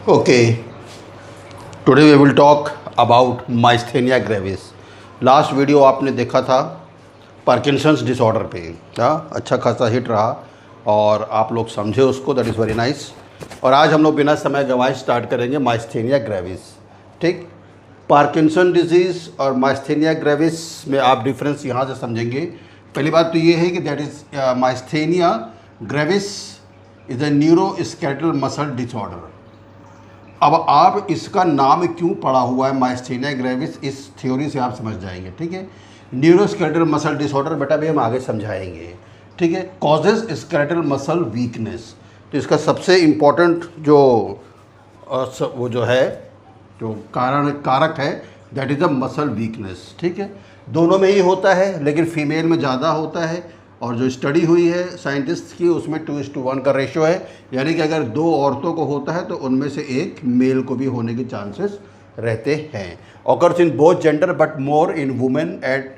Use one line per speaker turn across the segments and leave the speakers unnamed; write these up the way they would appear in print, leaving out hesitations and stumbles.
Okay, today we will talk about myasthenia gravis. Last video आपने देखा था Parkinson's disorder पे। हाँ, अच्छा खासा हिट रहा और आप लोग समझे उसको, दैट इज़ वेरी नाइस। और आज हम लोग बिना समय गंवाए स्टार्ट करेंगे माइस्थेनिया ग्रेविस। ठीक, पार्किंसन डिजीज़ और माइस्थेनिया ग्रेविस में आप डिफरेंस यहाँ से समझेंगे। पहली बात तो ये है कि that is myasthenia gravis is a neuroskeletal muscle disorder. अब आप इसका नाम क्यों पड़ा हुआ है माइस्थेनिया ग्रेविस, इस थ्योरी से आप समझ जाएंगे। ठीक है, न्यूरोस्केलेटल मसल डिसऑर्डर बेटा भी हम आगे समझाएंगे। ठीक है, कॉजेज स्केलेटल मसल वीकनेस। तो इसका सबसे इम्पोर्टेंट जो वो जो है जो कारक है that is a muscle weakness. ठीक है, दोनों में ही होता है लेकिन फीमेल में ज़्यादा होता है। और जो स्टडी हुई है साइंटिस्ट की उसमें 2:1 का रेशो है, यानी कि अगर दो औरतों को होता है तो उनमें से एक मेल को भी होने के चांसेस रहते हैं। Occurs in both gender but more in women at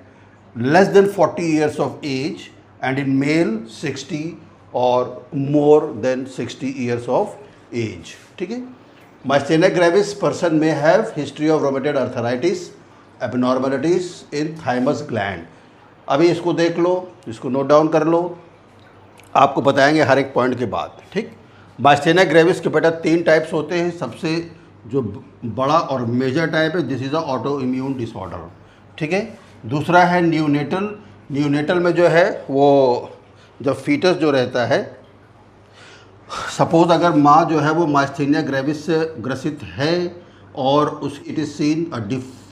less than 40 years of age and in male 60 और more than 60 years of age. ठीक है, माइस्थेनिया ग्रेविस पर्सन में have history of rheumatoid arthritis, abnormalities in thymus gland. अभी इसको देख लो, इसको note down कर लो, आपको बताएंगे हर एक पॉइंट के बाद। ठीक, माइस्थेनिया ग्रेविस के बेटा 3 टाइप्स होते हैं। सबसे जो बड़ा और मेजर टाइप है this is a auto immune disorder. ठीक है, दूसरा है न्यूनेटल। न्यूनेटल में जो है वो जब फीटस जो रहता है, सपोज अगर माँ जो है वो माइस्थेनिया ग्रेविस से ग्रसित है और उस it is seen a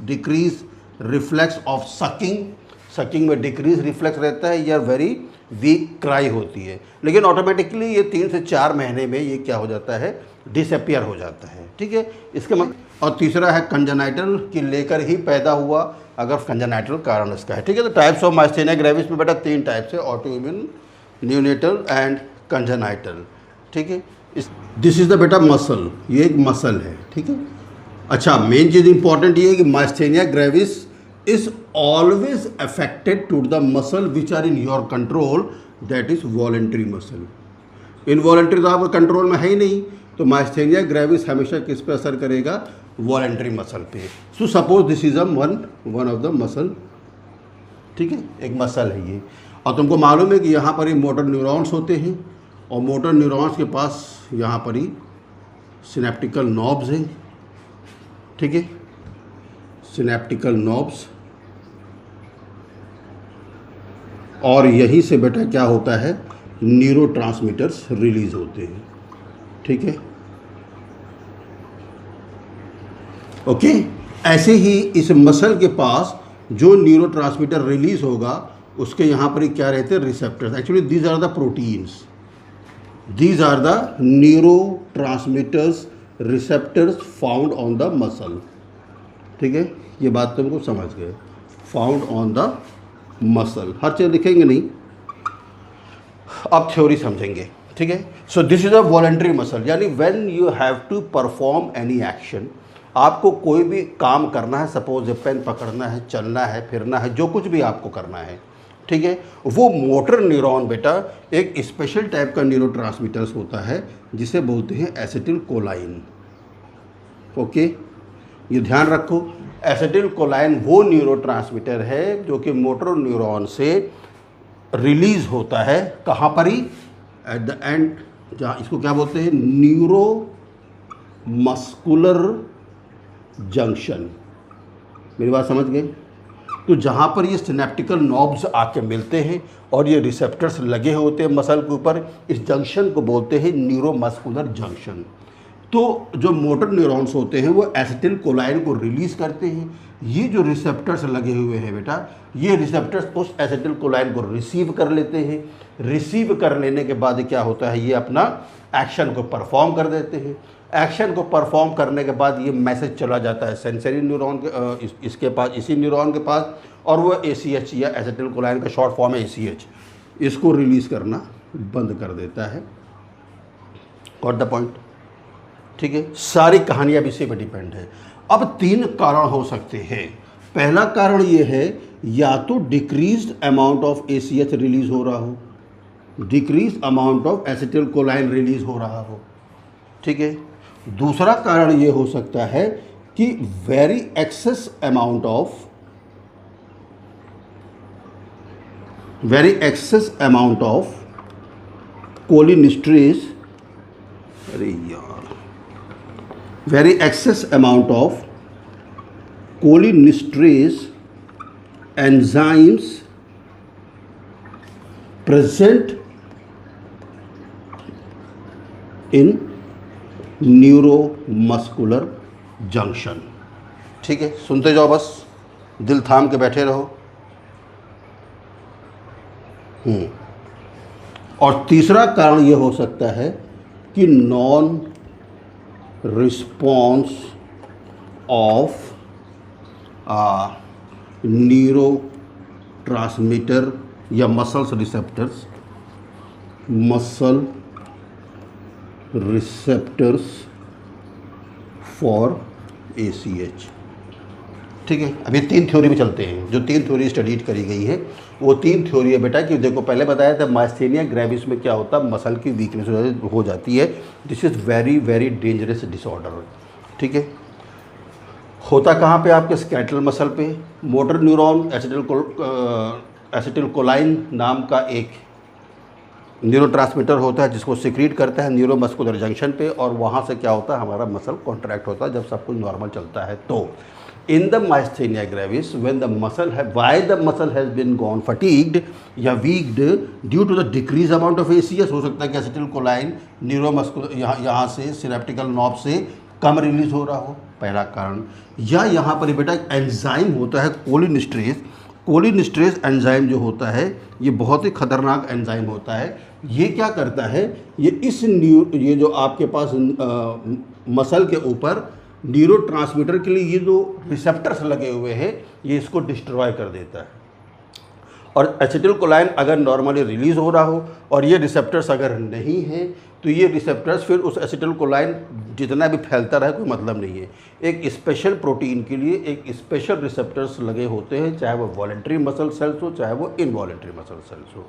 decrease reflex of sucking में डिक्रीज रिफ्लेक्स रहता है या वेरी वीक क्राई होती है, लेकिन ऑटोमेटिकली ये 3 से 4 महीने में ये क्या हो जाता है, डिसअपियर हो जाता है। ठीक है, इसके मतलब। और तीसरा है कंजेनाइटल की लेकर ही पैदा हुआ अगर कंजेनाइटल कारण इसका है। ठीक है, तो टाइप्स ऑफ माइस्थेनिया ग्रेविस में बेटा 3 टाइप्स है, auto immune, neonatal and congenital. ठीक है, दिस इज़ द बेटा मसल, ये एक मसल है। ठीक है, अच्छा मेन चीज़ इंपॉर्टेंट ये है कि myasthenia gravis is always affected to the muscle which are in your control, that is voluntary muscle. Involuntary तो आपका कंट्रोल में है ही नहीं, तो माइस्थेनिया ग्रेविस हमेशा किस पे असर करेगा, वॉलेंट्री मसल पे। So suppose this is one of the muscle. ठीक है, एक मसल है ये, और तुमको मालूम है कि यहाँ पर ही मोटर न्यूरॉन्स होते हैं और मोटर न्यूरॉन्स के पास यहाँ पर ही सिनेप्टिकल नॉब्स हैं। ठीक है, सिनेप्टिकल नॉब्स, और यहीं से बेटा क्या होता है, न्यूरोट्रांसमीटर्स रिलीज होते हैं। ठीक है, ओके। ऐसे ही इस मसल के पास जो न्यूरोट्रांसमीटर रिलीज होगा उसके यहाँ पर ही क्या रहते हैं, receptors. Actually these are the proteins, these are the neurotransmitters receptors found on the muscle. ठीक है, ये बात तुमको समझ गए, फाउंड ऑन द मसल। हर चीज़ लिखेंगे नहीं, अब थ्योरी समझेंगे। ठीक है, so this is a voluntary muscle, यानी when you have to perform any action, आपको कोई भी काम करना है, सपोज पेन पकड़ना है, चलना है, फिरना है, जो कुछ भी आपको करना है। ठीक है, वो मोटर न्यूरॉन बेटा एक स्पेशल टाइप का न्यूरोट्रांसमीटर्स होता है जिसे बोलते हैं एसिटिल कोलाइन। ओके, ये ध्यान रखो, एसिटिल कोलाइन वो न्यूरोट्रांसमीटर है जो कि मोटर न्यूरॉन से रिलीज होता है। कहाँ पर ही, एट द एंड, जहाँ इसको क्या बोलते हैं, न्यूरो मस्कुलर जंक्शन। मेरी बात समझ गए? तो जहाँ पर ये सिनेप्टिकल नॉब्स आके मिलते हैं और ये रिसेप्टर्स लगे होते हैं मसल के ऊपर, इस जंक्शन को बोलते हैं न्यूरोमस्कुलर जंक्शन। तो जो मोटर न्यूरॉन्स होते हैं वो एसिटिल कोलाइन को रिलीज़ करते हैं। ये जो रिसेप्टर्स लगे हुए हैं बेटा, ये रिसेप्टर्स उस एसिटिल कोलाइन को रिसीव कर लेते हैं। रिसीव कर लेने के बाद क्या होता है, ये अपना एक्शन को परफॉर्म कर देते हैं। एक्शन को परफॉर्म करने के बाद ये मैसेज चला जाता है सेंसरी न्यूरॉन के इसके पास, इसी न्यूरॉन के पास, और वो ACH या एसिटिल कोलाइन का शॉर्ट फॉर्म है ACH, इसको रिलीज़ करना बंद कर देता है। Got the point? ठीक है, सारी कहानियाँ भी इसी पर डिपेंड है। अब 3 कारण हो सकते हैं। पहला कारण ये है, या तो decreased amount of ACH release हो रहा हो, decrease amount of acetyl कोलाइन release हो रहा हो। ठीक है, दूसरा कारण ये हो सकता है कि very excess amount of cholinesterase, अरे यार, very excess amount of cholinesterase enzymes present in neuromuscular junction. ठीक है, सुनते जाओ, बस दिल थाम के बैठे रहो। और तीसरा कारण ये हो सकता है कि non response of neuro transmitter या मसल रिसेप्टर्स फॉर ACH। ठीक है, अभी 3 थ्योरी में चलते हैं। जो 3 थ्योरी स्टडीड करी गई है वो 3 थ्योरी है बेटा, कि देखो पहले बताया था माइस्थेनिया ग्रेविस में क्या होता है, मसल की वीकनेस हो जाती है। This is very very dangerous disorder. ठीक है, होता कहाँ पे, आपके स्केलेटल मसल पे। मोटर न्यूरॉन एसिटिलकोलाइन नाम का एक न्यूरोट्रांसमीटर होता है जिसको सिक्रीट करता है न्यूरोमस्कुलर जंक्शन पे, और वहाँ से क्या होता है, हमारा मसल कॉन्ट्रैक्ट होता है जब सब कुछ नॉर्मल चलता है। तो in the myasthenia gravis when the muscle why the muscle has been gone fatigued या weaked due to the decrease amount of ACS, हो सकता है कि एसिटिलकोलाइन न्यूरोमस्कुलर यहाँ से सिनेप्टिकल नॉब से कम रिलीज हो रहा हो, पहला कारण। या यहाँ पर बेटा एक एंजाइम होता है कोलिनिस्ट्रेज एंजाइम जो होता है, ये बहुत ही खतरनाक एंजाइम होता है। ये क्या करता है, ये जो आपके पास मसल के ऊपर न्यूरोट्रांसमीटर के लिए ये जो रिसेप्टर्स लगे हुए हैं, ये इसको डिस्ट्रॉय कर देता है। और एसिटिलकोलाइन अगर नॉर्मली रिलीज़ हो रहा हो और ये रिसेप्टर्स अगर नहीं हैं, तो ये रिसेप्टर्स फिर उस एसिटिलकोलाइन जितना भी फैलता रहे कोई मतलब नहीं है। एक स्पेशल प्रोटीन के लिए एक स्पेशल रिसेप्टर्स लगे होते हैं, चाहे वो वॉलेंट्री मसल सेल्स हो चाहे वो इनवॉलेंट्री मसल सेल्स हो।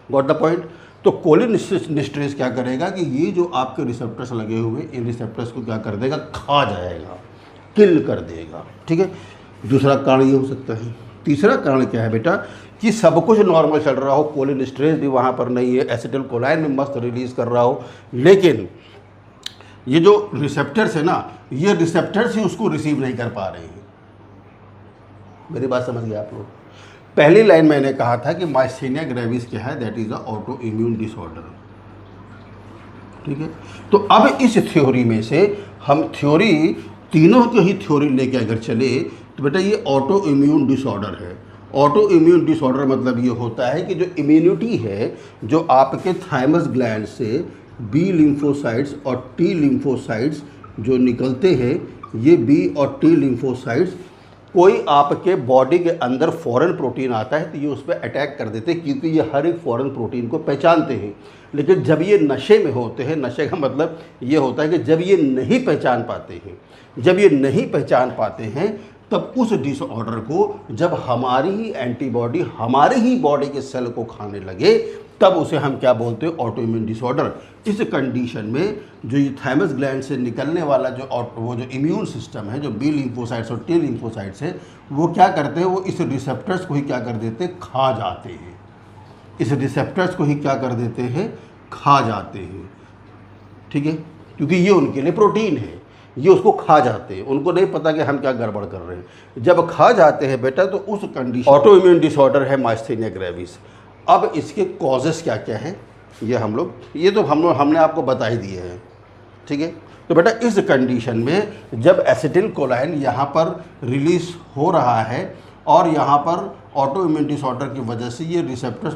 Got the point. तो कोलिनिस्ट्रेज क्या करेगा कि ये जो आपके रिसेप्टर्स लगे हुए, इन रिसेप्टर्स को क्या कर देगा, खा जाएगा, किल कर देगा। ठीक है, दूसरा कारण ये हो सकता है। तीसरा कारण क्या है बेटा, कि सब कुछ नॉर्मल चल रहा हो, कोलिनिस्ट्रेज भी वहाँ पर नहीं है, एसिटिलकोलाइन भी मस्त रिलीज़ कर रहा हो, लेकिन ये जो रिसेप्टर्स है ना, ये रिसेप्टर्स ही उसको रिसीव नहीं कर पा रहे हैं। मेरी बात समझ गए आप लोग। पहली लाइन मैंने कहा था कि माइस्थेनिया ग्रेविस क्या है, that is a auto immune disorder. ठीक है, तो अब इस थ्योरी में से हम थ्योरी तीनों की ही थ्योरी लेके अगर चले तो बेटा ये ऑटो इम्यून डिसऑर्डर है। ऑटो इम्यून डिसऑर्डर मतलब ये होता है कि जो इम्यूनिटी है, जो आपके थाइमस ग्लैंड से बी लिम्फोसाइट्स और टी लिम्फोसाइट्स जो निकलते हैं, ये बी और टी लिम्फोसाइट्स कोई आपके बॉडी के अंदर फॉरेन प्रोटीन आता है तो ये उस पर अटैक कर देते हैं, क्योंकि ये हर एक फॉरेन प्रोटीन को पहचानते हैं। लेकिन जब ये नशे में होते हैं, नशे का मतलब ये होता है कि जब ये नहीं पहचान पाते हैं, तब उस डिसऑर्डर को जब हमारी ही एंटीबॉडी हमारे ही बॉडी के सेल को खाने लगे, तब उसे हम क्या बोलते हैं, ऑटो इम्यून डिसऑर्डर। इस कंडीशन में जो ये थाइमस ग्लैंड से निकलने वाला वो जो इम्यून सिस्टम है, जो बी लिम्फोसाइट्स और टी लिम्फोसाइट्स है, वो क्या करते हैं, वो इस रिसेप्टर्स को ही क्या कर देते हैं, खा जाते हैं। इस रिसेप्टर्स को ही क्या कर देते हैं, खा जाते हैं। ठीक है, क्योंकि ये उनके लिए प्रोटीन है, ये उसको खा जाते हैं, उनको नहीं पता कि हम क्या गड़बड़ कर रहे हैं। जब खा जाते हैं बेटा, तो उस कंडीशन ऑटो इम्यून डिसऑर्डर है माइस्थेनिया ग्रेविस। अब इसके कॉजेस क्या क्या हैं, ये तो हमने आपको बता ही दिए हैं। ठीक है, तो बेटा इस कंडीशन में जब एसिटिलकोलाइन यहाँ पर रिलीज हो रहा है और यहाँ पर ऑटो इम्यून डिसऑर्डर की वजह से ये रिसेप्टर्स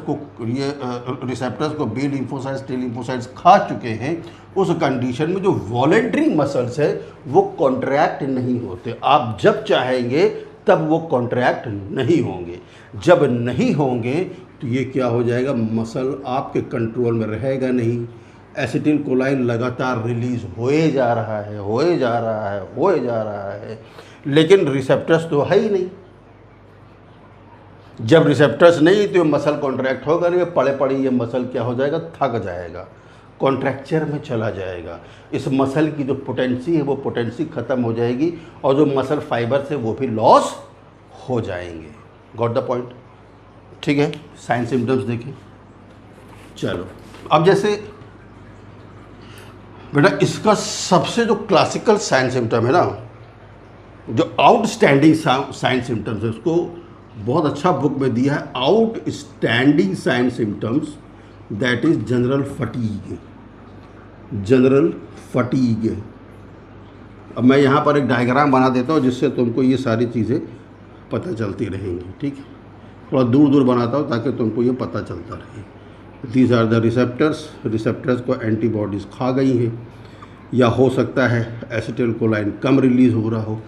को बी लिम्फोसाइट्स टी लिम्फोसाइट्स खा चुके हैं, उस कंडीशन में जो वॉलेंट्री मसल्स है वो कॉन्ट्रैक्ट नहीं होते। आप जब चाहेंगे तब वो कॉन्ट्रैक्ट नहीं होंगे। जब नहीं होंगे तो ये क्या हो जाएगा, मसल आपके कंट्रोल में रहेगा नहीं। एसिटिलकोलाइन लगातार रिलीज होए जा रहा है, लेकिन रिसेप्टर्स तो है ही नहीं। जब रिसेप्टर्स नहीं तो मसल कॉन्ट्रैक्ट होगा नहीं, पड़े पड़े ये मसल क्या हो जाएगा, थक जाएगा। कॉन्ट्रैक्चर में चला जाएगा। इस मसल की जो पोटेंसी है वो पोटेंसी ख़त्म हो जाएगी और जो मसल फाइबर्स है वो भी लॉस हो जाएंगे। Got the point? ठीक है, साइन सिम्टम्स देखें। चलो अब जैसे बेटा इसका सबसे जो क्लासिकल साइन सिम्टम है ना, जो आउटस्टैंडिंग साइन सिम्टम्स है, उसको बहुत अच्छा बुक में दिया है, outstanding sign symptoms, that is general fatigue. General fatigue. अब मैं यहाँ पर एक डायग्राम बना देता हूँ जिससे तुमको ये सारी चीज़ें पता चलती रहेंगी। ठीक है, थोड़ा दूर दूर बनाता हूँ ताकि तुमको ये पता चलता रहे। These are the receptors. Receptors को एंटीबॉडीज़ खा गई हैं, या हो सकता है एसिटिल कोलाइन कम रिलीज़ हो रहा हो,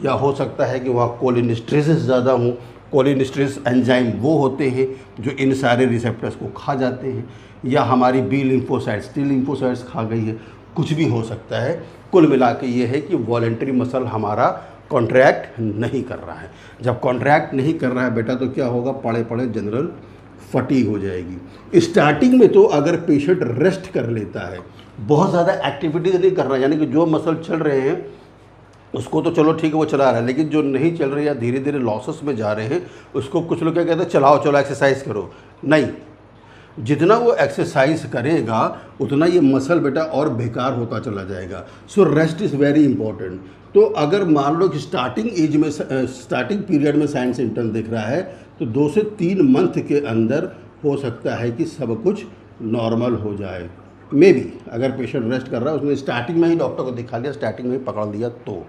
या हो सकता है कि वहाँ कोलिनिस्ट्रेसेस ज़्यादा हों। कोलिनिस्ट्रेस एंजाइम वो होते हैं जो इन सारे रिसेप्टर्स को खा जाते हैं, या हमारी बी लिम्फोसाइट्स टी लिम्फोसाइट्स खा गई है, कुछ भी हो सकता है। कुल मिला के ये है कि वॉलेंट्री मसल हमारा कॉन्ट्रैक्ट नहीं कर रहा है। जब कॉन्ट्रैक्ट नहीं कर रहा है बेटा तो क्या होगा, पड़े पड़े जनरल फटीग हो जाएगी। स्टार्टिंग में तो अगर पेशेंट रेस्ट कर लेता है, बहुत ज़्यादा एक्टिविटीज नहीं कर रहा है, यानी कि जो मसल चल रहे हैं उसको तो चलो ठीक है वो चला रहा है, लेकिन जो नहीं चल रहे या धीरे धीरे लॉसेस में जा रहे हैं उसको कुछ लोग क्या कहते हैं, चलाओ चलो एक्सरसाइज करो। नहीं, जितना वो एक्सरसाइज करेगा उतना ये मसल बेटा और बेकार होता चला जाएगा। So rest is very important. तो अगर मान लो कि स्टार्टिंग एज में स्टार्टिंग पीरियड में साइन सिम्टम दिख रहा है तो 2 से 3 मंथ के अंदर हो सकता है कि सब कुछ नॉर्मल हो जाए। मे बी अगर पेशेंट रेस्ट कर रहा है, उसने स्टार्टिंग में ही डॉक्टर को दिखा लिया, स्टार्टिंग में ही पकड़ लिया तो।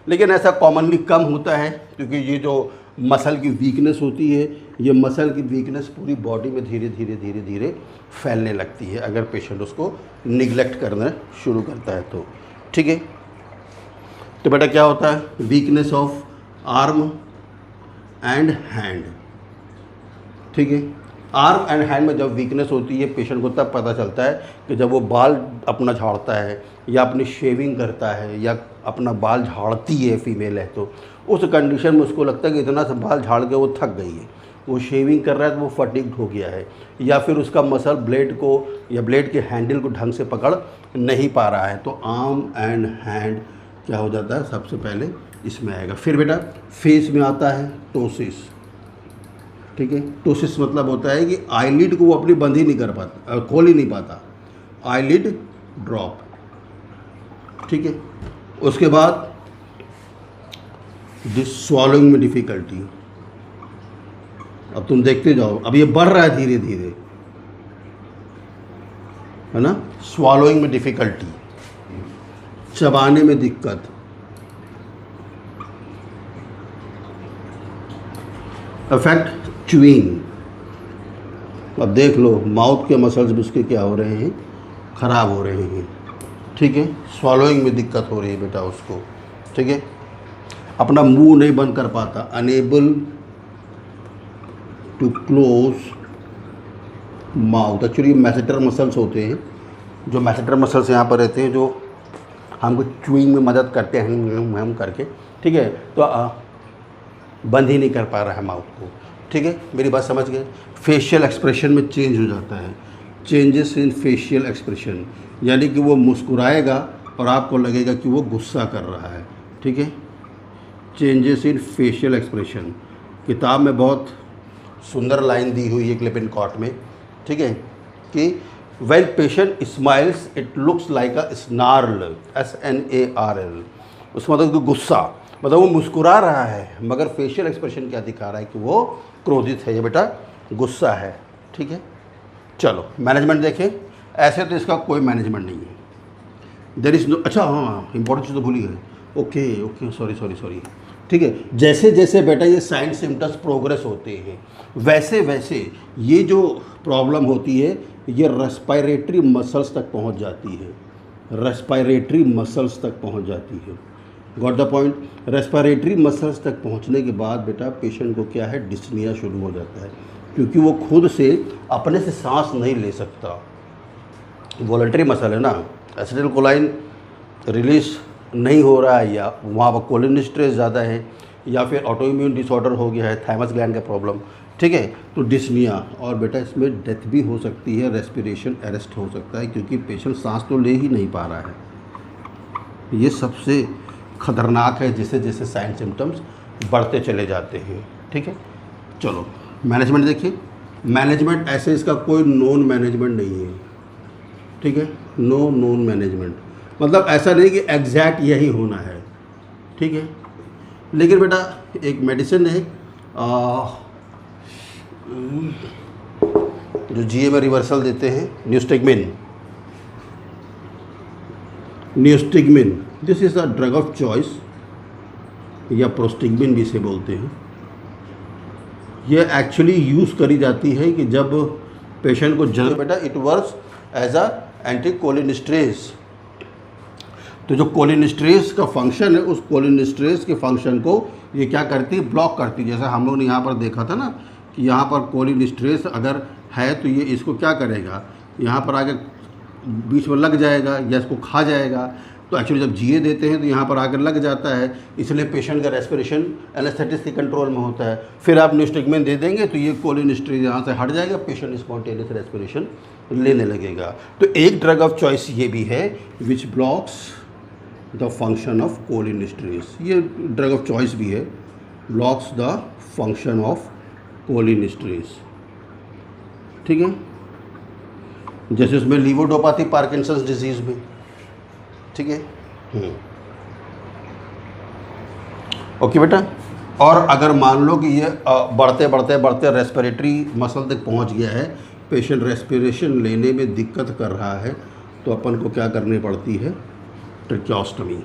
लेकिन ऐसा कॉमनली कम होता है क्योंकि ये जो मसल की वीकनेस होती है, ये मसल की वीकनेस पूरी बॉडी में धीरे धीरे धीरे धीरे फैलने लगती है अगर पेशेंट उसको निगलेक्ट करना शुरू करता है तो। ठीक है, तो बेटा क्या होता है, weakness of arm and hand. ठीक है, आर्म एंड हैंड में जब वीकनेस होती है पेशेंट को तब पता चलता है कि जब वो बाल अपना झाड़ता है या अपनी शेविंग करता है या अपना बाल झाड़ती है, फीमेल है तो उस कंडीशन में उसको लगता है कि इतना सा बाल झाड़ के वो थक गई है, वो शेविंग कर रहा है तो वो फटीग्ड हो गया है, या फिर उसका मसल ब्लेड को या ब्लेड के हैंडल को ढंग से पकड़ नहीं पा रहा है। तो आर्म एंड हैंड क्या हो जाता है, सबसे पहले इसमें आएगा। फिर बेटा फेस में आता है टोसिस। ठीक है, टोसिस मतलब होता है कि आईलिड को वो अपनी बंद ही नहीं कर पाता, खोल ही नहीं पाता, आईलिड ड्रॉप। ठीक है, उसके बाद दिस स्वॉलोइंग में डिफ़िकल्टी। अब तुम देखते जाओ, अब ये बढ़ रहा है धीरे धीरे, है ना। स्वॉलोइंग में डिफ़िकल्टी, चबाने में दिक्कत, अफेक्ट च्यूइंग। अब देख लो माउथ के मसल्स भी उसके क्या हो रहे हैं, ख़राब हो रहे हैं। ठीक है, स्वॉलोइंग में दिक्कत हो रही है बेटा उसको। ठीक है, अपना मुंह नहीं बंद कर पाता, unable to close mouth. Actually masseter muscles होते हैं, जो मैसेटर मसल्स यहाँ पर रहते हैं जो हमको च्यूइंग में मदद करते हैं हम करके। ठीक है, तो बंद ही नहीं कर पा रहा है माउथ को। ठीक है, मेरी बात समझ गए। फेशियल एक्सप्रेशन में चेंज हो जाता है, चेंजेस इन फेशियल एक्सप्रेशन, यानी कि वो मुस्कुराएगा और आपको लगेगा कि वो गुस्सा कर रहा है। ठीक है, चेंजेस इन फेशियल एक्सप्रेशन। किताब में बहुत सुंदर लाइन दी हुई है क्लिपिन कॉट में। ठीक है, कि when patient smiles it looks like a snarl, SNARL। उसका मतलब कि गुस्सा, मतलब वो मुस्कुरा रहा है मगर फेशियल एक्सप्रेशन क्या दिखा रहा है कि वो क्रोधित है, ये बेटा गुस्सा है। ठीक है, चलो मैनेजमेंट देखें। ऐसे तो इसका कोई मैनेजमेंट नहीं है, देयर इज़ नो। अच्छा हाँ, इंपॉर्टेंट चीज़ तो भूल ही गए। Okay, sorry. ठीक है, जैसे जैसे बेटा ये साइन सिम्टम्स प्रोग्रेस होते हैं वैसे वैसे ये जो प्रॉब्लम होती है ये रेस्पिरेटरी मसल्स तक पहुंच जाती है, रेस्पिरेटरी मसल्स तक पहुंच जाती है। Got the point. Respiratory muscles तक पहुंचने के बाद बेटा पेशेंट को क्या है, डिस्निया शुरू हो जाता है, क्योंकि वो खुद से अपने से सांस नहीं ले सकता। वॉलंटरी मसल है ना, एसिटिल कोलाइन रिलीज नहीं हो रहा है, या वहाँ पर कोलिन स्ट्रेस ज़्यादा है, या फिर ऑटोइम्यून डिसऑर्डर हो गया है, थाइमस ग्लैंड का प्रॉब्लम, ठीक है। तो डिस्निया, और बेटा इसमें डेथ भी हो सकती है, रेस्पिरेशन अरेस्ट हो सकता है, क्योंकि पेशेंट सांस तो ले ही नहीं पा रहा है। ये सबसे ख़तरनाक है, जैसे जैसे साइन सिम्टम्स बढ़ते चले जाते हैं। ठीक है, चलो मैनेजमेंट देखिए। मैनेजमेंट ऐसे इसका कोई नॉन मैनेजमेंट नहीं है। ठीक है, नो नॉन मैनेजमेंट, मतलब ऐसा नहीं कि एग्जैक्ट यही होना है। ठीक है, लेकिन बेटा एक मेडिसिन है जो जीए में रिवर्सल देते हैं, neostigmine. This is a drug of choice, या प्रोस्टिगमिन भी इसे बोलते हैं। यह एक्चुअली यूज़ करी जाती है कि जब पेशेंट को बेटा it works as a anti cholinesterase. तो जो कोलिनेस्टरेज का फंक्शन है, उस कोलिनेस्टरेज के फंक्शन को ये क्या करती है, ब्लॉक करती है। जैसे हम लोग ने यहाँ पर देखा था ना कि यहाँ पर कोलिनेस्टरेज अगर है तो ये इसको क्या करेगा, यहाँ पर आके बीच में लग जाएगा या इसको खा जाएगा। तो एक्चुअली जब जीए देते हैं तो यहाँ पर आकर लग जाता है, इसलिए पेशेंट का रेस्पिरेशन एनेस्थेटिक्स के कंट्रोल में होता है। फिर आप न्यूस्टिगमिन दे देंगे तो ये कोलिनेस्टरेज यहाँ से हट जाएगा, पेशेंट स्पॉन्टेनियस रेस्पिरेशन लेने लगेगा। तो एक ड्रग ऑफ चॉइस ये भी है विच ब्लॉक्स द फंक्शन ऑफ कोलिनेस्टरेज। ये ड्रग ऑफ चॉइस भी है, ब्लॉक्स द फंक्शन ऑफ कोलिनेस्टरेज। ठीक है, जैसे उसमें लीवोडोपा थी पार्किंसंस डिजीज़ में। ठीक है, ओके बेटा। और अगर मान लो कि ये बढ़ते बढ़ते बढ़ते रेस्पिरेटरी मसल तक पहुंच गया है, पेशेंट रेस्पिरेशन लेने में दिक्कत कर रहा है, तो अपन को क्या करनी पड़ती है, ट्रेकियोस्टमी।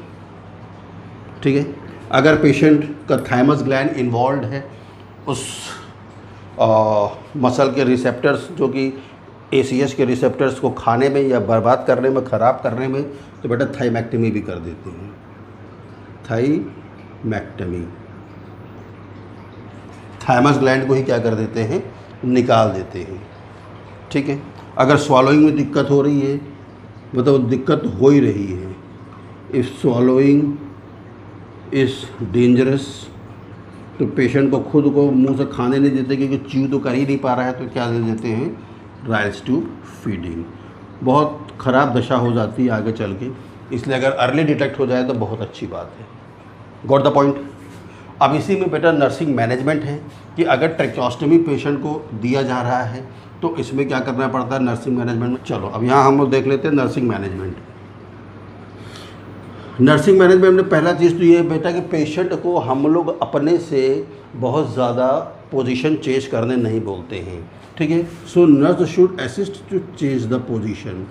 ठीक है, अगर पेशेंट का थाइमस ग्लैंड इन्वॉल्व है, उस मसल के रिसेप्टर्स जो कि ACS के रिसेप्टर्स को खाने में या बर्बाद करने में, ख़राब करने में, तो बेटा थाइमैक्टमी भी कर देते हैं। थाइमैक्टमी, थाइमस ग्लैंड को ही क्या कर देते हैं, निकाल देते हैं। ठीक है, अगर स्वॉलोइंग में दिक्कत हो रही है, मतलब दिक्कत हो ही रही है, इफ़ स्वॉलोइंग इज़ डेंजरस, तो पेशेंट को खुद को मुंह से खाने नहीं देते क्योंकि च्यू तो कर ही नहीं पा रहा है, तो क्या दे देते हैं, राइल्स ट्यूब फीडिंग। बहुत ख़राब दशा हो जाती है आगे चल के, इसलिए अगर अर्ली डिटेक्ट हो जाए तो बहुत अच्छी बात है। Got the point. अब इसी में बेटा नर्सिंग मैनेजमेंट है कि अगर ट्रेकियोस्टमी पेशेंट को दिया जा रहा है तो इसमें क्या करना पड़ता है, नर्सिंग मैनेजमेंट में। चलो अब यहाँ हम लोग देख लेते हैं नर्सिंग मैनेजमेंट। नर्सिंग मैनेजमेंट में पहला चीज़ तो ये है बेटा कि पेशेंट को हम लोग अपने से बहुत ज़्यादा पोजीशन चेंज करने नहीं बोलते हैं। ठीक है, so nurse should assist to change the position.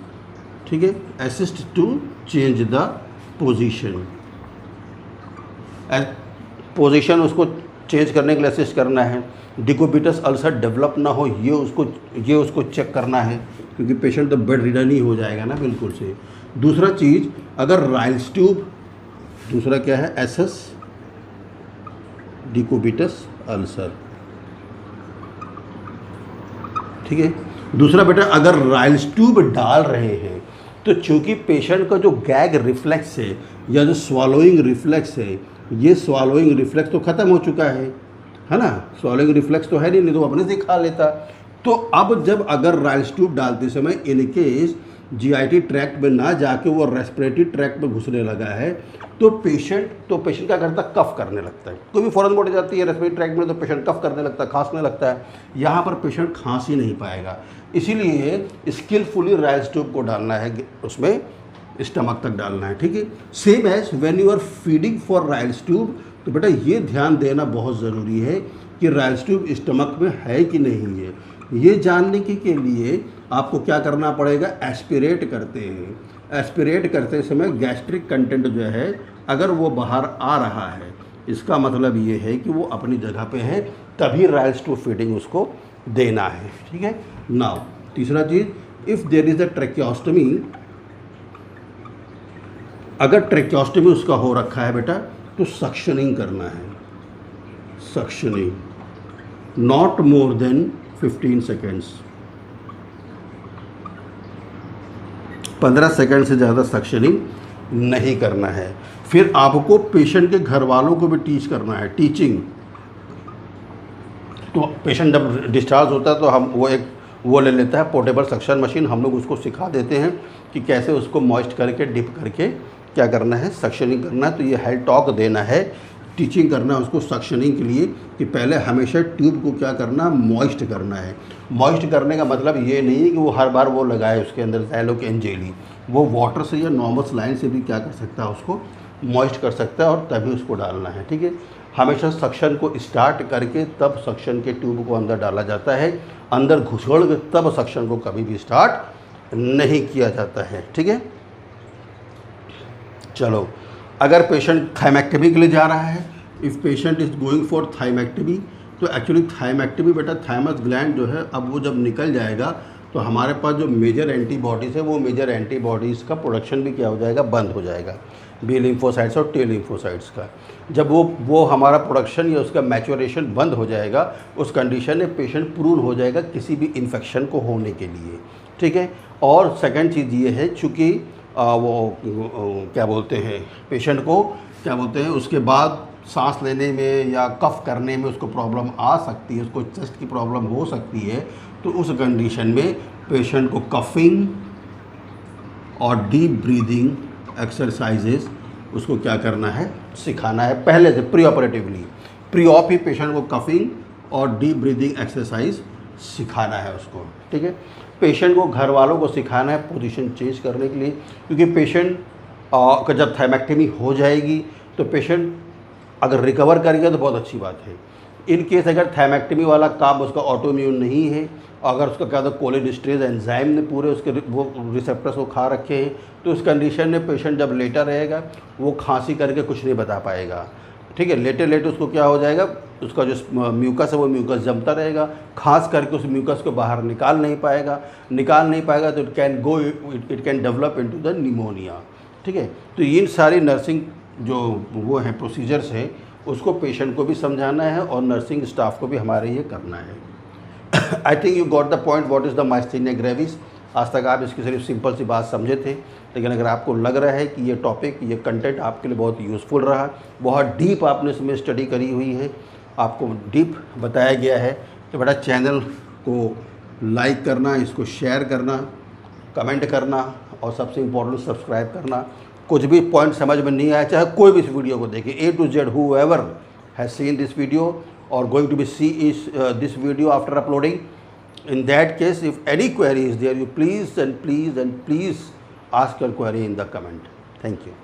ठीक है, assist to change the position, position उसको चेंज करने के लिए असिस्ट करना है। डिकोबिटस अल्सर डेवलप ना हो ये उसको चेक करना है, क्योंकि पेशेंट तो बेड रिडन ही हो जाएगा ना बिल्कुल से। दूसरा चीज़, अगर राइल्स ट्यूब, दूसरा क्या है, एसएस डिकोबिटस अल्सर। ठीक है, दूसरा बेटा अगर राइल्स ट्यूब डाल रहे हैं तो चूंकि पेशेंट का जो गैग रिफ्लेक्स है या जो स्वॉलोइंग रिफ्लेक्स है, ये स्वॉलोइंग रिफ्लेक्स तो ख़त्म हो चुका है ना, स्वॉलोइंग रिफ्लेक्स तो है नहीं तो अपने से खा लेता। तो अब जब अगर राइल्स ट्यूब डालते समय इनकेस GIT ट्रैक्ट में ना जाके वो रेस्पिरेटरी ट्रैक्ट में घुसने लगा है, तो पेशेंट क्या करता है, कफ करने लगता है। कोई भी फौरन बढ़ जाती है रेस्पिरेटरी ट्रैक्ट में तो पेशेंट कफ करने लगता है, खांसने लगता है। यहाँ पर पेशेंट खांस ही नहीं पाएगा, इसीलिए स्किलफुली राइल्स ट्यूब को डालना है, उसमें स्टमक तक डालना है। ठीक है, same as when you are feeding for Ryle's tube, तो बेटा ये ध्यान देना बहुत ज़रूरी है कि राइल्स ट्यूब स्टमक में है कि नहीं है। ये जानने के लिए आपको क्या करना पड़ेगा, एस्पिरेट करते हैं। एस्पिरेट करते समय गैस्ट्रिक कंटेंट जो है अगर वो बाहर आ रहा है, इसका मतलब ये है कि वो अपनी जगह पे है, तभी राइल्स ट्यूब फीडिंग उसको देना है। ठीक है, नाउ तीसरा चीज़, if there is a tracheostomy, अगर ट्रेकियोस्टमी उसका हो रखा है बेटा तो सक्शनिंग करना है। Suctioning not more than 15 seconds, 15 second से ज़्यादा सक्शनिंग नहीं करना है। फिर आपको पेशेंट के घर वालों को भी टीच करना है, टीचिंग। तो पेशेंट जब डिस्चार्ज होता है तो हम वो ले लेता है पोर्टेबल सक्शन मशीन, हम लोग उसको सिखा देते हैं कि कैसे उसको मॉइस्ट करके डिप करके क्या करना है, सक्शनिंग करना है। तो ये हेल्थ टॉक देना है, टीचिंग करना है उसको सक्शनिंग के लिए कि पहले हमेशा ट्यूब को क्या करना, मॉइस्ट करना है। मॉइस्ट करने का मतलब ये नहीं है कि वो हर बार वो लगाए उसके अंदर ज़ैलोकेन जेली, वो वाटर से या नॉर्मल सलाइन से भी क्या कर सकता है, उसको मॉइस्ट कर सकता है और तभी उसको डालना है। ठीक है, हमेशा सक्शन को स्टार्ट करके तब सक्शन के ट्यूब को अंदर डाला जाता है, अंदर घुसड़ के तब सक्शन को कभी भी स्टार्ट नहीं किया जाता है। ठीक है, चलो, अगर पेशेंट थाइमेक्टमी के लिए जा रहा है, if patient is going for thymectomy, तो एक्चुअली थाइमेक्टमी बेटा थाइमस ग्लैंड जो है अब वो जब निकल जाएगा तो हमारे पास जो मेजर एंटीबॉडीज़ है वो मेजर एंटीबॉडीज़ का प्रोडक्शन भी क्या हो जाएगा, बंद हो जाएगा, बी लिम्फोसाइट्स और टी लिम्फोसाइट्स का। जब वो हमारा प्रोडक्शन या उसका मैच्योरेशन बंद हो जाएगा, उस कंडीशन में पेशेंट प्रून हो जाएगा किसी भी इन्फेक्शन को होने के लिए। ठीक है, और सेकंड चीज़ ये है, चूँकि क्या बोलते हैं, पेशेंट को क्या बोलते हैं, उसके बाद सांस लेने में या कफ करने में उसको प्रॉब्लम आ सकती है, उसको चेस्ट की प्रॉब्लम हो सकती है। तो उस कंडीशन में पेशेंट को कफिंग और डीप ब्रीदिंग एक्सरसाइजेस उसको क्या करना है, सिखाना है पहले से प्री ऑपरेटिवली। प्री ऑप ही पेशेंट को कफिंग और डीप ब्रीदिंग एक्सरसाइज सिखाना है उसको। ठीक है, पेशेंट को घर वालों को सिखाना है पोजीशन चेंज करने के लिए, क्योंकि पेशेंट का जब थाइमेक्टमी हो जाएगी तो पेशेंट अगर रिकवर करेगा तो बहुत अच्छी बात है। इन केस अगर थाइमेक्टमी वाला काम उसका ऑटोइम्यून नहीं है, अगर उसका क्या होता है कोलिनेस्टेरेज एंजाइम ने पूरे उसके वो रिसेप्टर्स को खा रखे हैं, तो उस कंडीशन में पेशेंट जब लेटा रहेगा वो खांसी करके कुछ नहीं बता पाएगा। ठीक है, लेटे उसको क्या हो जाएगा, उसका जो म्यूकस है वो म्यूकस जमता रहेगा, खांस करके उस म्यूकस को बाहर निकाल नहीं पाएगा तो it can develop into the pneumonia. ठीक है, तो इन सारी नर्सिंग जो वो हैं प्रोसीजर्स हैं उसको पेशेंट को भी समझाना है और नर्सिंग स्टाफ को भी हमारे ये करना है। I think you got the point what is the myasthenia gravis. आज तक आप इसकी सिर्फ सिंपल सी बात समझे थे, लेकिन अगर आपको लग रहा है कि ये टॉपिक, ये कंटेंट आपके लिए बहुत यूज़फुल रहा, बहुत डीप आपने इसमें स्टडी करी हुई है, आपको डीप बताया गया है, तो बेटा चैनल को लाइक करना, इसको शेयर करना, कमेंट करना और सबसे इम्पोर्टेंट सब्सक्राइब करना। कुछ भी पॉइंट समझ में नहीं आया, चाहे कोई भी इस वीडियो को देखे, A to Z whoever has seen this video or going to be see this video after uploading, in that case if any query is there, you please ask your query in the comment. Thank you.